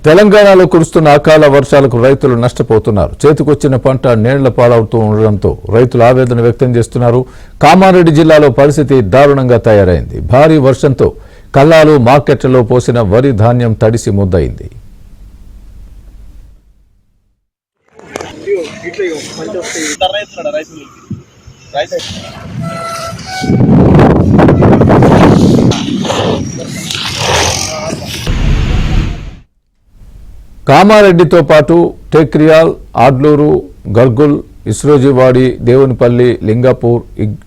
తెలంగాణలో కురుస్తున్న అకాల వర్షాలకు రైతులు నష్టపోతున్నారు. చేతికొచ్చిన పంట నీళ్ల పాలవుతూ ఉండడంతో రైతులు ఆవేదన వ్యక్తం చేస్తున్నారు. కామారెడ్డి జిల్లాలో పరిస్థితి దారుణంగా తయారైంది. భారీ వర్షంతో కల్లాలు మార్కెట్లలో పోసిన వరి ధాన్యం తడిసి ముద్దయింది. కామారెడ్డితో పాటు టెక్రియాల్, ఆడ్లూరు, గర్గుల్, ఇస్రోజివాడి, దేవునిపల్లి, లింగాపూర్,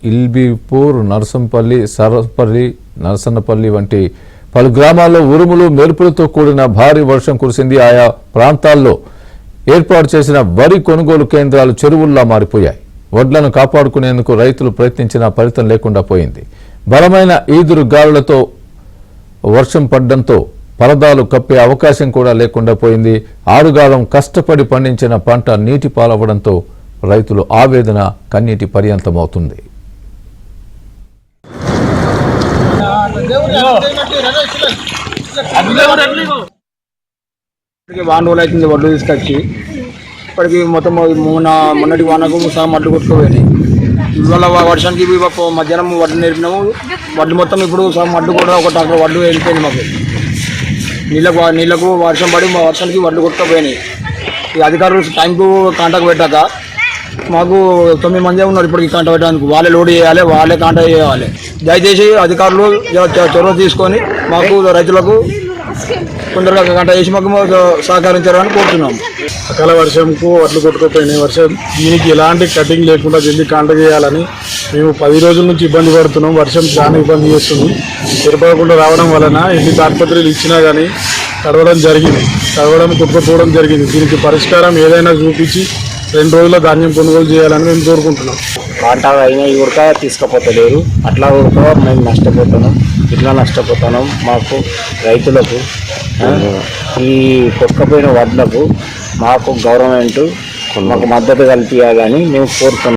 ఇల్బీపూర్, నర్సంపల్లి, సరపల్లి, నరసన్నపల్లి వంటి పలు గ్రామాల్లో ఉరుములు మెరుపులతో కూడిన భారీ వర్షం కురిసింది. ఆయా ప్రాంతాల్లో ఏర్పాటు చేసిన వరి కొనుగోలు కేంద్రాలు చెరువుల్లా మారిపోయాయి. వడ్లను కాపాడుకునేందుకు రైతులు ప్రయత్నించినా ఫలితం లేకుండా పోయింది. బలమైన ఈదురు గాలులతో వర్షం పడడంతో పరదాలు కప్పే అవకాశం కూడా లేకుండా పోయింది. ఆరుగాలం కష్టపడి పండించిన పంట నీటి పాలవడంతో రైతులు ఆవేదన కన్నీటి పర్యంతమవుతుంది. వారం రోజులు అవుతుంది వడ్లు తీసుకొచ్చి. ఇప్పటికి మొత్తం మొన్నటి వానకు సహా మడ్లు కొట్టుకోపోయినాయి. ఇవాళ వర్షానికి మధ్యాహ్నం వడ్లు నేర్పినాము. వడ్లు మొత్తం ఇప్పుడు సహా మడ్లు కూడా ఒక ట్రాక్టర్ వడ్లు వెళ్ళిపోయింది. మాకు నీళ్లకు వర్షం పడి వర్షానికి వడ్లు కొట్టుకుపోయినాయి. ఈ అధికారులు టైంకు కాంటాక్ట్ పెట్టాక మాకు 9 మంది ఉన్నారు ఇప్పటికి కాంటాక్ట్ పెట్టడానికి. వాళ్ళే లోడ్ చేయాలి, వాళ్ళే కాంటాక్ట్ చేయాలి. దయచేసి అధికారులు చొరవ తీసుకొని మాకు రైతులకు తొందరగా కాంటాక్ట్ చేసి మాకు సహకరించారని కోరుతున్నాము. అకాల వర్షంకు వడ్లు కొట్టుకుపోయినాయి. వర్షం దీనికి ఎలాంటి కటింగ్ లేకుండా జల్దీ కాంటాక్ట్ చేయాలని మేము 10 రోజుల నుంచి ఇబ్బంది పడుతున్నాం. వర్షం చాలా ఇబ్బంది చేస్తుంది. ఏర్పడకుండా రావడం వలన ఎన్ని తాడిపత్రులు ఇచ్చినా కానీ తడవడం కొట్టుకుపోవడం జరిగింది. దీనికి పరిష్కారం ఏదైనా చూపించి 2 రోజుల్లో ధాన్యం కొనుగోలు చేయాలని మేము కోరుకుంటున్నాం. కాంటాక్ట్ అయినా ఉడక తీసుకుపోతలేరు. అట్లా ఉడక మేము నష్టపోతున్నాం. ఇట్లా నష్టపోతున్నాం. మాకు రైతులకు ఈ కొట్టుకుపోయిన వడ్లకు మాకు గవర్నమెంట్ మాకు మద్దతు కల్పించాలని మేము కోరుతున్నాం.